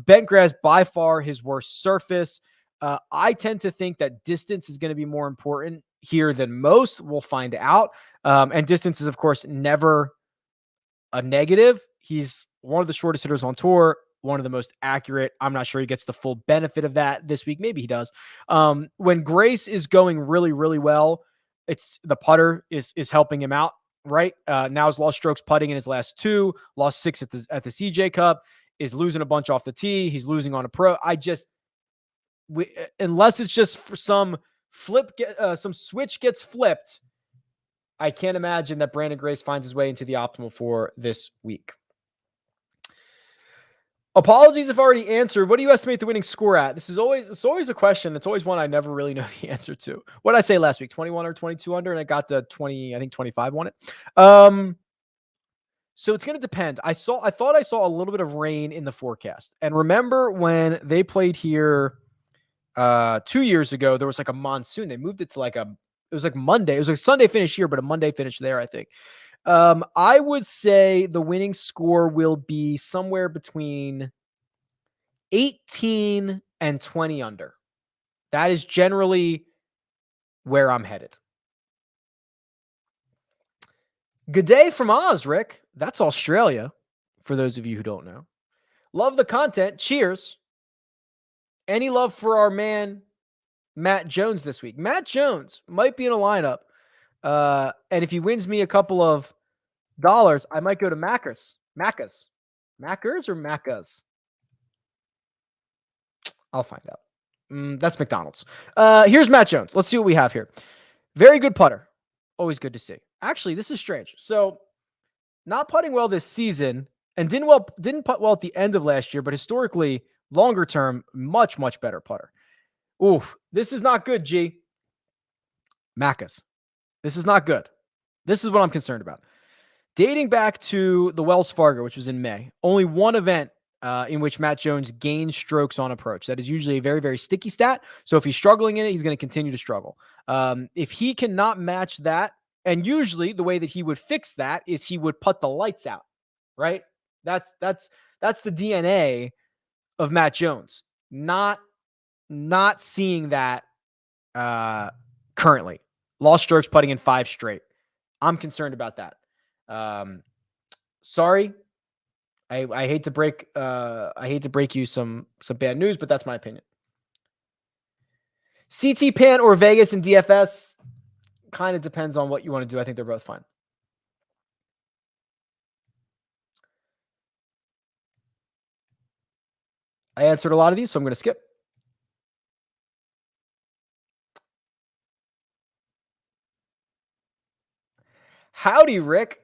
Bent grass by far his worst surface. I tend to think that distance is going to be more important here than most. We'll find out. And distance is, of course, never a negative. He's one of the shortest hitters on tour, one of the most accurate. I'm not sure he gets the full benefit of that this week. Maybe he does. When Grace is going really, really well, it's the putter is helping him out, right? Now he's lost strokes putting in his last two, lost 6 at the CJ Cup, is losing a bunch off the tee. He's losing on a pro. Unless it's just for some switch gets flipped, I can't imagine that Brandon Grace finds his way into the optimal for this week. Apologies if already answered. What do you estimate the winning score at? It's always a question. It's always one I never really know the answer to. What did I say last week? 21 or 22 under, and I got to 20. I think 25 won it. So it's going to depend. I thought I saw a little bit of rain in the forecast, and remember when they played here 2 years ago? There was like a monsoon. They moved it to it was like Monday. It was like Sunday finish here, but a Monday finish there, I think. I would say the winning score will be somewhere between 18 and 20 under. That is generally where I'm headed. Good day from Oz, Rick. That's Australia, for those of you who don't know. Love the content. Cheers. Any love for our man, Matt Jones, this week? Matt Jones might be in a lineup. And if he wins me a couple of dollars, I might go to Macca's. Maccas or Maccas? I'll find out. That's McDonald's. Here's Matt Jones. Let's see what we have here. Very good putter. Always good to see. Actually, this is strange. So, not putting well this season, and didn't putt well at the end of last year, but historically, longer term, much, much better putter. Oof, this is not good, G. Maccas. This is not good. This is what I'm concerned about. Dating back to the Wells Fargo, which was in May, only one event in which Matt Jones gained strokes on approach. That is usually a very, very sticky stat. So if he's struggling in it, he's going to continue to struggle. If he cannot match that, and usually the way that he would fix that is he would putt the lights out, right? That's the DNA of Matt Jones. Not seeing that currently. Lost strokes putting in 5 straight. I'm concerned about that. Sorry. I hate to break you some bad news, but that's my opinion. CT Pan or Vegas and DFS kind of depends on what you want to do. I think they're both fine. I answered a lot of these, so I'm going to skip. Howdy, Rick.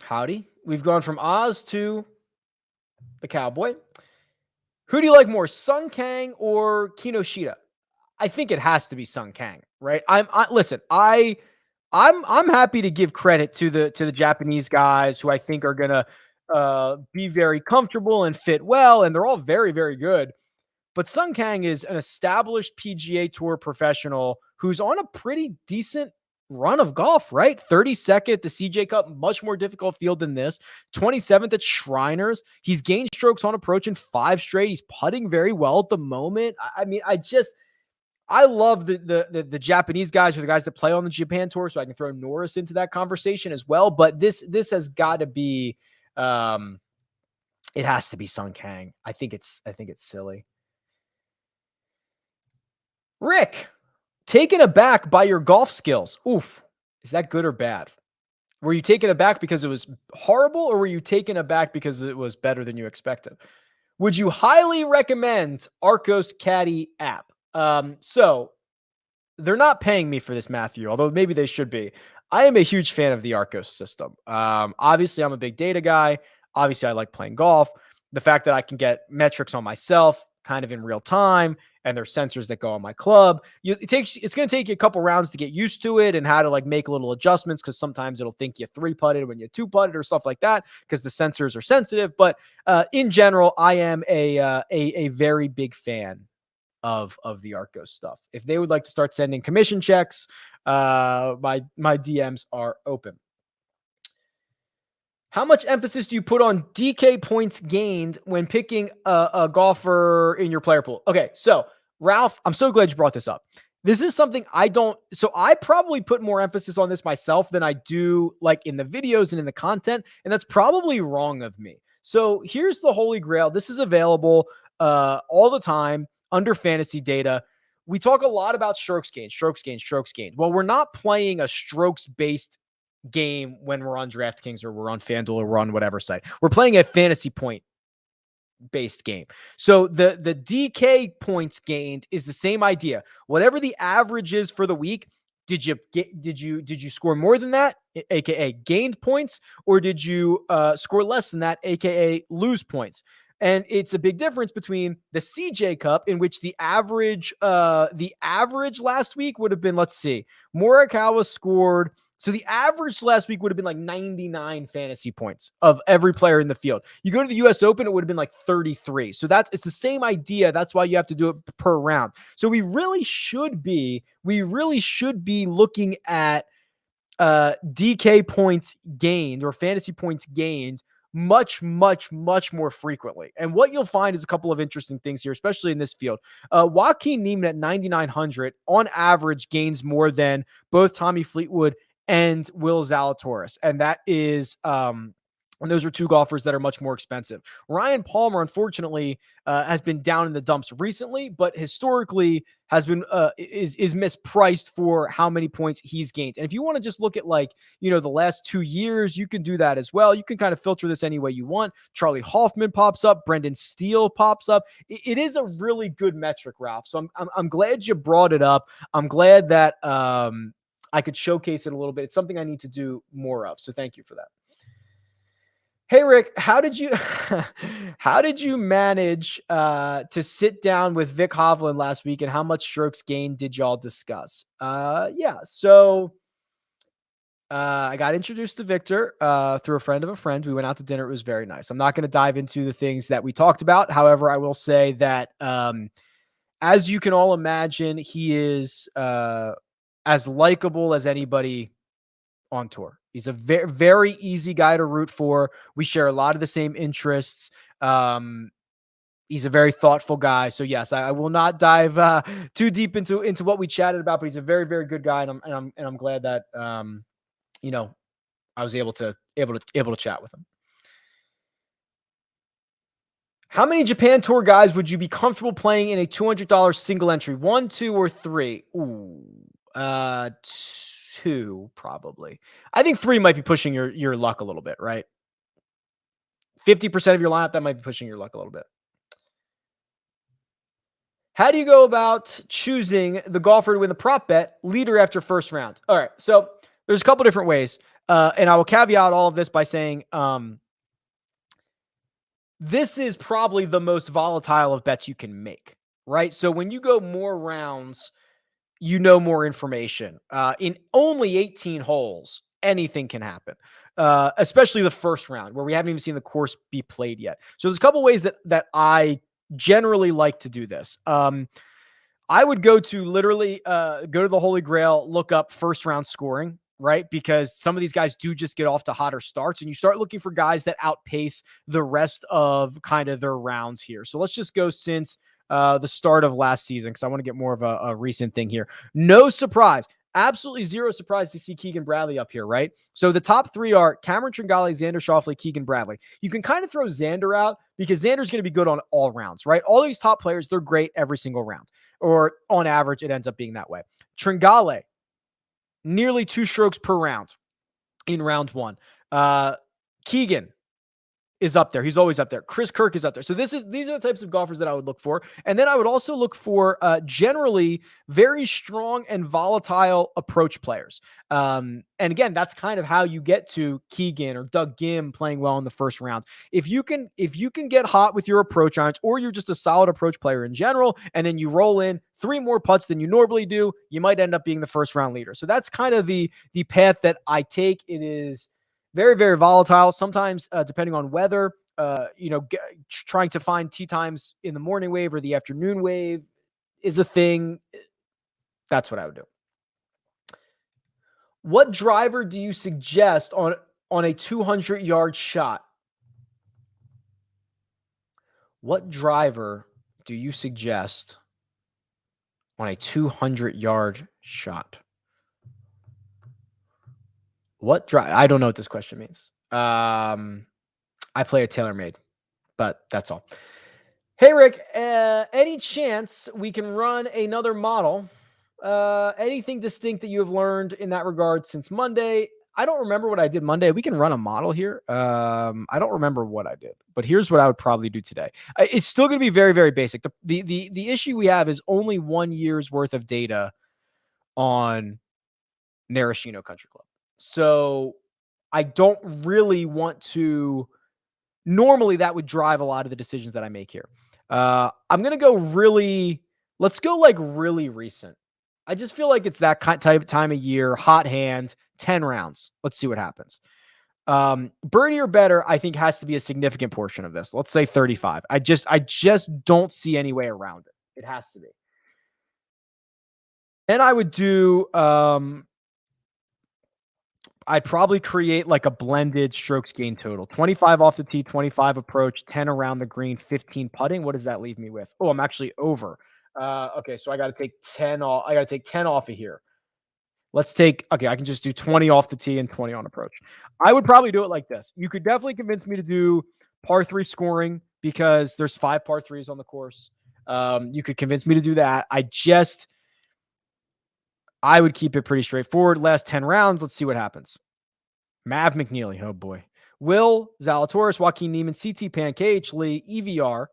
Howdy. We've gone from Oz to the Cowboy. Who do you like more, Sun Kang or Kinoshita? I think it has to be Sun Kang, right? I'm happy to give credit to the Japanese guys who I think are gonna be very comfortable and fit well, and they're all very, very good. But Sun Kang is an established PGA Tour professional who's on a pretty decent run of golf, right? 32nd at the CJ Cup, much more difficult field than this. 27th at Shriners. He's gained strokes on approach in 5 straight. He's putting very well at the moment. I love the Japanese guys, or the guys that play on the Japan Tour, so I can throw Norris into that conversation as well. But this has got to be, it has to be Sun Kang. I think it's silly. Rick, taken aback by your golf skills. Oof, is that good or bad? Were you taken aback because it was horrible, or were you taken aback because it was better than you expected? Would you highly recommend Arccos Caddy app? So they're not paying me for this, Matthew, although maybe they should be. I am a huge fan of the Arccos system. Obviously, I'm a big data guy. Obviously, I like playing golf. The fact that I can get metrics on myself kind of in real time, and there's sensors that go on my club. It's going to take you a couple rounds to get used to it and how to like make little adjustments, because sometimes it'll think you 3-putted when you 2-putted or stuff like that, because the sensors are sensitive. But in general, I am a very big fan of the Arcos stuff. If they would like to start sending commission checks, my DMs are open. How much emphasis do you put on DK points gained when picking a golfer in your player pool? Okay, so Ralph, I'm so glad you brought this up. This is something I probably put more emphasis on this myself than I do like in the videos and in the content, and that's probably wrong of me. So here's the Holy Grail. This is available all the time under fantasy data. We talk a lot about strokes gained. Well, we're not playing a strokes-based game when we're on DraftKings or we're on FanDuel or we're on whatever site. We're playing a fantasy point based game. So the DK points gained is the same idea. Whatever the average is for the week, did you score more than that, aka gained points, or did you score less than that, aka lose points? And it's a big difference between the CJ Cup, in which the average last week would have been, let's see, Morikawa scored. So the average last week would have been like 99 fantasy points of every player in the field. You go to the US Open, it would have been like 33. So it's the same idea. That's why you have to do it per round. So we really should be looking at DK points gained or fantasy points gained much more frequently. And what you'll find is a couple of interesting things here, especially in this field. Joaquin Niemann at 9,900 on average gains more than both Tommy Fleetwood and Will Zalatoris. And that is, and those are two golfers that are much more expensive. Ryan Palmer, unfortunately, has been down in the dumps recently, but historically has been is mispriced for how many points he's gained. And if you want to just look at the last 2 years, you can do that as well. You can kind of filter this any way you want. Charlie Hoffman pops up, Brendan Steele pops up. It is a really good metric, Ralph. So I'm glad you brought it up. I'm glad that I could showcase it a little bit. It's something I need to do more of. So thank you for that. Hey, Rick, how did you manage to sit down with Vic Hovland last week, and how much strokes gained did y'all discuss? So I got introduced to Victor through a friend of a friend. We went out to dinner. It was very nice. I'm not going to dive into the things that we talked about. However, I will say that as you can all imagine, he is as likable as anybody on tour. He's a very, very easy guy to root for. We share a lot of the same interests. He's a very thoughtful guy. So yes, I will not dive too deep into what we chatted about, but he's a very, very good guy. And I'm glad that, I was able to chat with him. How many Japan Tour guys would you be comfortable playing in a $200 single entry? 1, 2, or 3? Ooh, 2 probably. I think 3 might be pushing your luck a little bit, right? 50% of your lineup, that might be pushing your luck a little bit. How do you go about choosing the golfer to win the prop bet leader after first round? All right, so there's a couple different ways, and I will caveat all of this by saying this is probably the most volatile of bets you can make, right? So when you go more rounds, more information. In only 18 holes, anything can happen, especially the first round where we haven't even seen the course be played yet. So there's a couple ways that I generally like to do this. I would go to literally go to the Holy Grail, look up first round scoring, right? Because some of these guys do just get off to hotter starts, and you start looking for guys that outpace the rest of kind of their rounds here. So let's just go since the start of last season, because I want to get more of a recent thing here. No surprise. Absolutely zero surprise to see Keegan Bradley up here, right? So the top 3 are Cameron Tringale, Xander Schauffele, Keegan Bradley. You can kind of throw Xander out because Xander's going to be good on all rounds, right? All these top players, they're great every single round, or on average, it ends up being that way. Tringale, nearly 2 strokes per round in round 1. Keegan is up there. He's always up there. Chris Kirk is up there. So these are the types of golfers that I would look for. And then I would also look for generally very strong and volatile approach players. And again, that's kind of how you get to Keegan or Doug Gim playing well in the first round. If you can get hot with your approach irons, or you're just a solid approach player in general, and then you roll in 3 more putts than you normally do, you might end up being the first round leader. So that's kind of the path that I take. It is very, very volatile. Sometimes, depending on weather, trying to find tee times in the morning wave or the afternoon wave, is a thing, that's what I would do. What driver do you suggest on a 200-yard shot? What driver do you suggest on a 200-yard shot? What drive? I don't know what this question means. I play a TaylorMade, but that's all. Hey, Rick, any chance we can run another model? Anything distinct that you have learned in that regard since Monday? I don't remember what I did Monday. We can run a model here. I don't remember what I did, but here's what I would probably do today. It's still going to be very, very basic. The issue we have is only 1 year's worth of data on Narashino Country Club. So I don't really want to. Normally, that would drive a lot of the decisions that I make here. I'm going to go let's go like really recent. I just feel like it's that time of year, hot hand, 10 rounds. Let's see what happens. Birdie or better, I think, has to be a significant portion of this. Let's say 35. I just don't see any way around it. It has to be. And I would do, I'd probably create like a blended strokes gain total. 25 off the tee, 25 approach, 10 around the green, 15 putting. What does that leave me with? Oh, I'm actually over. Okay, so I got to take 10 off. I got to take 10 off of here. Okay, I can just do 20 off the tee and 20 on approach. I would probably do it like this. You could definitely convince me to do par 3 scoring because there's 5 par 3s on the course. You could convince me to do that. I would keep it pretty straightforward. Last 10 rounds. Let's see what happens. Mav McNeely. Oh, boy. Will, Zalatoris, Joaquin Neiman, CT Pan, KH Lee, EVR,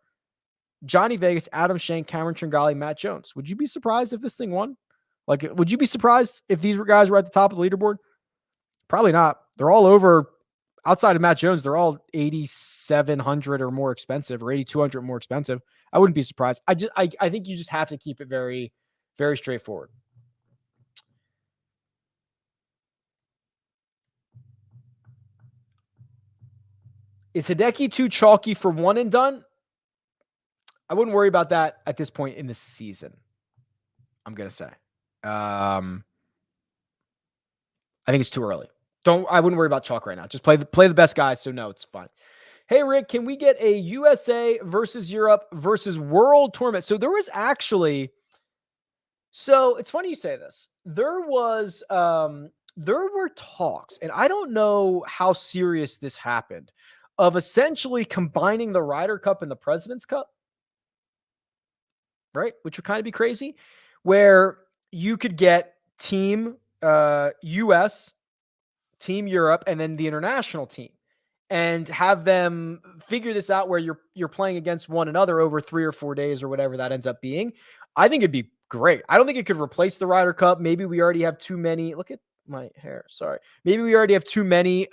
Johnny Vegas, Adam Schenk, Cameron Tringali, Matt Jones. Would you be surprised if this thing won? Like, would you be surprised if these guys were at the top of the leaderboard? Probably not. They're all over. Outside of Matt Jones, they're all 8,700 or more expensive, or 8,200 more expensive. I wouldn't be surprised. I think you just have to keep it very, very straightforward. Is Hideki too chalky for one and done? I wouldn't worry about that at this point in the season. I'm going to say. I think it's too early. I wouldn't worry about chalk right now. Just play the best guys. So no, it's fine. Hey, Rick, can we get a USA versus Europe versus World Tournament? So there was actually, so it's funny you say this. There were talks, and I don't know how serious this happened, of essentially combining the Ryder Cup and the President's Cup, right? Which would kind of be crazy, where you could get team US, team Europe, and then the international team, and have them figure this out where you're playing against one another over 3 or 4 days or whatever that ends up being. I think it'd be great. I don't think it could replace the Ryder Cup. Maybe we already have too many. Look at my hair. Sorry. Maybe we already have too many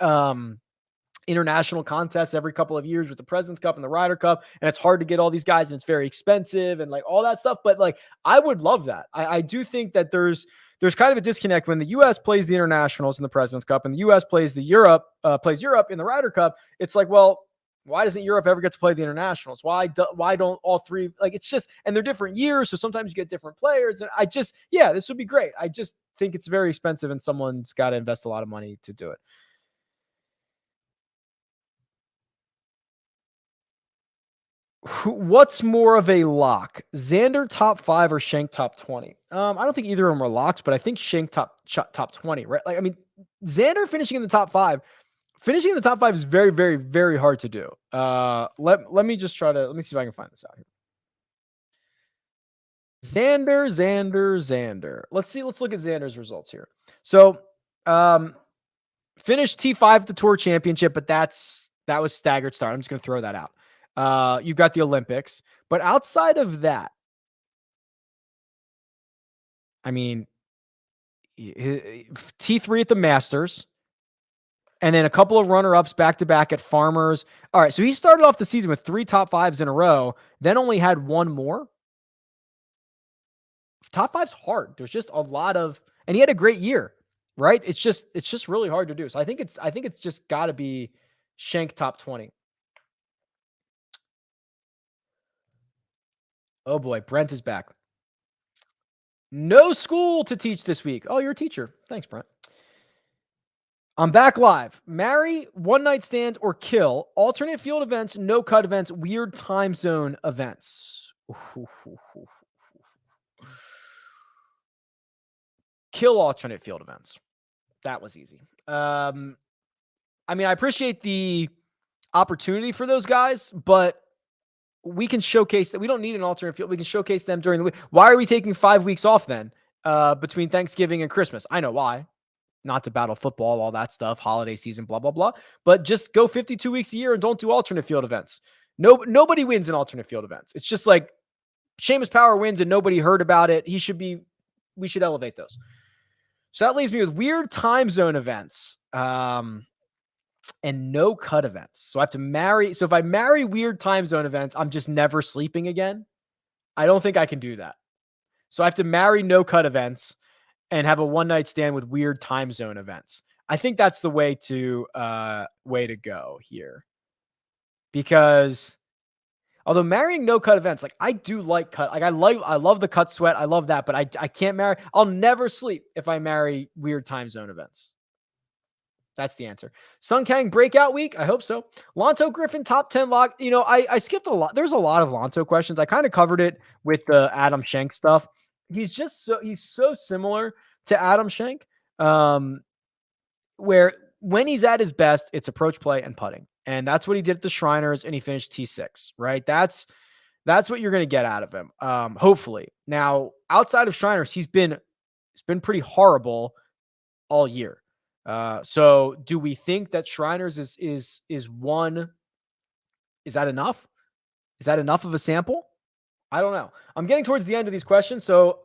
international contests every couple of years with the President's Cup and the Ryder Cup, and it's hard to get all these guys, and it's very expensive and like all that stuff. But like, I would love that. I do think that there's kind of a disconnect when the U.S. plays the internationals in the President's Cup and the U.S. plays Europe in the Ryder Cup. It's like, well, why doesn't Europe ever get to play the internationals? Why don't all three? Like, it's just, and they're different years, so sometimes you get different players. And this would be great. I just think it's very expensive, and someone's got to invest a lot of money to do it. What's more of a lock? Xander top 5 or Schenk top 20? I don't think either of them are locked, but I think Schenk top 20, right? Like, I mean, Xander finishing in the top 5 is very, very, very hard to do. Let me see if I can find this out here. Xander. Let's look at Xander's results here. So, finished T5 at the Tour Championship, but that was staggered start. I'm just going to throw that out. You've got the Olympics, but outside of that, I mean, T3 at the Masters, and then a couple of runner-ups back-to-back at Farmers. All right, so he started off the season with 3 top 5s in a row, then only had 1 more. Top 5's hard. There's just a lot of, and he had a great year, right? It's just really hard to do. So I think it's just got to be Schenk top 20. Oh boy, Brent is back. No school to teach this week. Oh, you're a teacher. Thanks, Brent. I'm back live. Marry, one night stand, or kill. Alternate field events, no cut events, weird time zone events. Kill alternate field events. That was easy. I mean, I appreciate the opportunity for those guys, but we can showcase that. We don't need an alternate field. We can showcase them during the week. Why are we taking 5 weeks off then between Thanksgiving and Christmas? I know why. Not to battle football, all that stuff, holiday season, blah, blah, blah. But just go 52 weeks a year and don't do alternate field events. Nobody wins in alternate field events. It's just like Sheamus Power wins and nobody heard about it. We should elevate those. So that leaves me with weird time zone events and no cut events. So I have to marry. So if I marry weird time zone events, I'm just never sleeping again. I don't think I can do that. So I have to marry no cut events and have a one night stand with weird time zone events. I think that's the way to go here. Because although marrying no cut events, like I do like cut, like I love the cut sweat. I love that, but I can't marry. I'll never sleep if I marry weird time zone events. That's the answer. Sun Kang breakout week. I hope so. Lonto Griffin top 10 lock. You know, I skipped a lot. There's a lot of Lonto questions. I kind of covered it with the Adam Schenk stuff. He's so similar to Adam Schenk, where when he's at his best, it's approach play and putting. And that's what he did at the Shriners, and he finished T6, right? That's what you're going to get out of him, hopefully. Now, outside of Shriners, it's been pretty horrible all year. So do we think that Shriners is one? Is that enough? Is that enough of a sample? I don't know. I'm getting towards the end of these questions, so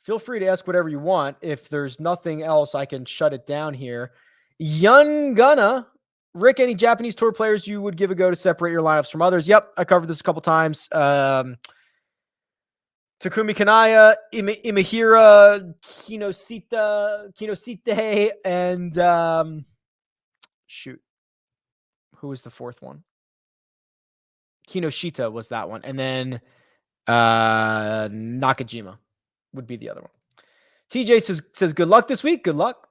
feel free to ask whatever you want. If there's nothing else, I can shut it down here. Young Gunna, Rick, any Japanese tour players you would give a go to separate your lineups from others? Yep, I covered this a couple times. Takumi Kanaya, Imahira, Kinosite, and shoot, who was the fourth one? Kinoshita was that one, and then Nakajima would be the other one. TJ says good luck this week. Good luck.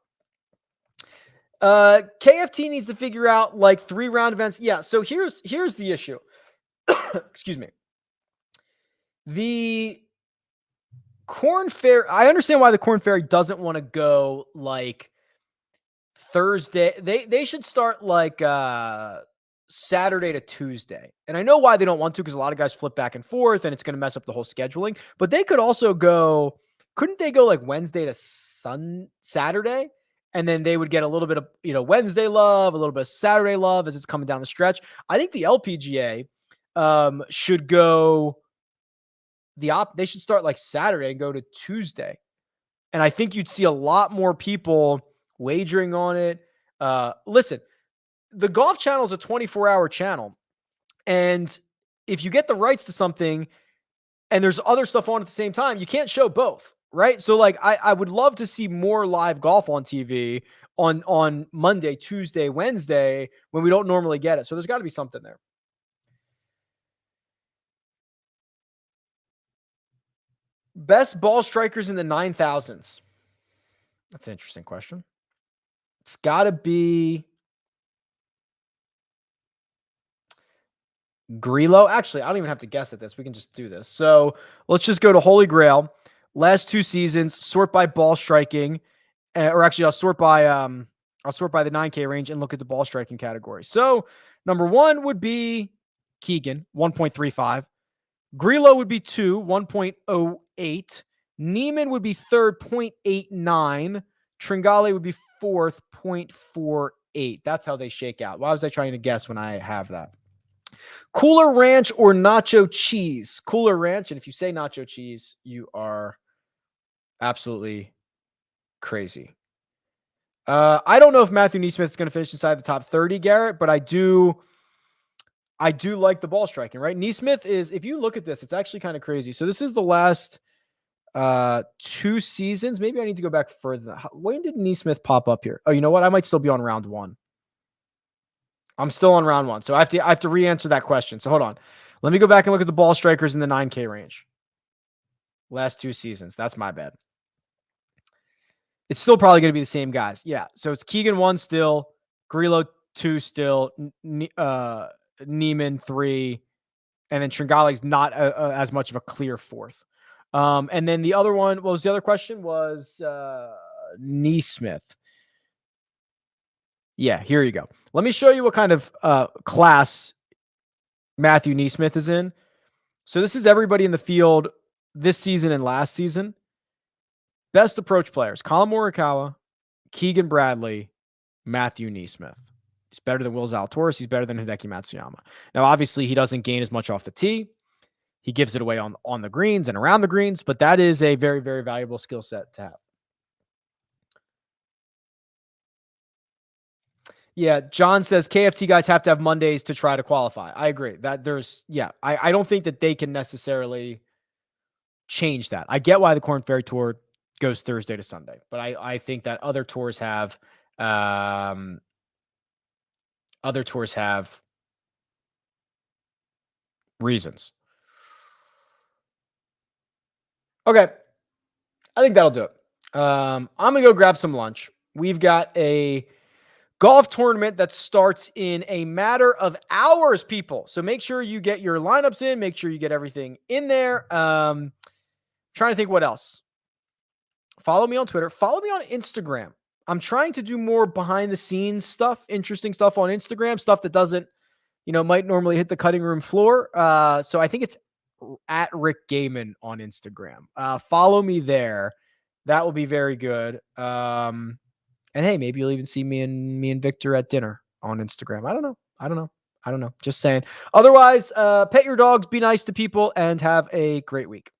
KFT needs to figure out like 3-round events. Yeah. So here's the issue. Excuse me. The Corn Fairy. I understand why the Corn Fairy doesn't want to go like Thursday. They should start like Saturday to Tuesday. And I know why they don't want to, because a lot of guys flip back and forth and it's going to mess up the whole scheduling. But they could also go, couldn't they go like Wednesday to Saturday? And then they would get a little bit of, Wednesday love, a little bit of Saturday love as it's coming down the stretch. I think the LPGA should go they should start like Saturday and go to Tuesday. And I think you'd see a lot more people wagering on it. Listen, the Golf Channel is a 24-hour channel. And if you get the rights to something and there's other stuff on at the same time, you can't show both, right? So like I would love to see more live golf on TV on Monday, Tuesday, Wednesday when we don't normally get it. So there's got to be something there. Best ball strikers in the 9,000s. That's an interesting question. It's got to be Grillo. Actually, I don't even have to guess at this. We can just do this. So let's just go to Holy Grail. Last 2 seasons, sort by ball striking, or actually I'll sort by the 9K range and look at the ball striking category. So number 1 would be Keegan, 1.35. Grillo would be 2, 1.08. Neiman would be 3rd, 0.89. Tringale would be 4th, 0.48. That's how they shake out. Why was I trying to guess when I have that? Cooler Ranch or nacho cheese? Cooler Ranch. And if you say nacho cheese, you are absolutely crazy. I don't know if Matthew Neesmith is going to finish inside the top 30, Garrett, but I do like the ball striking, right? Neesmith is, if you look at this, it's actually kind of crazy. So this is the last 2 seasons. Maybe I need to go back further. When did Neesmith pop up here? Oh, you know what? I might still be on round 1. I'm still on round 1. So I have to re-answer that question. So hold on. Let me go back and look at the ball strikers in the 9K range. Last 2 seasons. That's my bad. It's still probably going to be the same guys. Yeah. So it's Keegan 1 still, Grillo 2 still, Neiman 3, and then Tringale's not as much of a clear 4th. And then the other one, what was the other question? Was Neesmith. Yeah, here you go. Let me show you what kind of class Matthew Neesmith is in. So this is everybody in the field this season and last season. Best approach players: Colin Morikawa, Keegan Bradley, Matthew Neesmith. He's better than Will Zalatoris. He's better than Hideki Matsuyama. Now, obviously, he doesn't gain as much off the tee. He gives it away on the greens and around the greens, but that is a very, very valuable skill set to have. Yeah, John says KFT guys have to have Mondays to try to qualify. I agree that I don't think that they can necessarily change that. I get why the Korn Ferry Tour goes Thursday to Sunday, but I think that other tours have reasons. Okay. I think that'll do it. I'm going to go grab some lunch. We've got a golf tournament that starts in a matter of hours, people. So make sure you get your lineups in. Make sure you get everything in there. Trying to think what else. Follow me on Twitter. Follow me on Instagram. I'm trying to do more behind the scenes stuff, interesting stuff on Instagram, stuff that doesn't, might normally hit the cutting room floor. So I think it's at Rick Gehman on Instagram. Follow me there. That will be very good. And hey, maybe you'll even see me and Victor at dinner on Instagram. I don't know. Just saying. Otherwise, pet your dogs, be nice to people, and have a great week.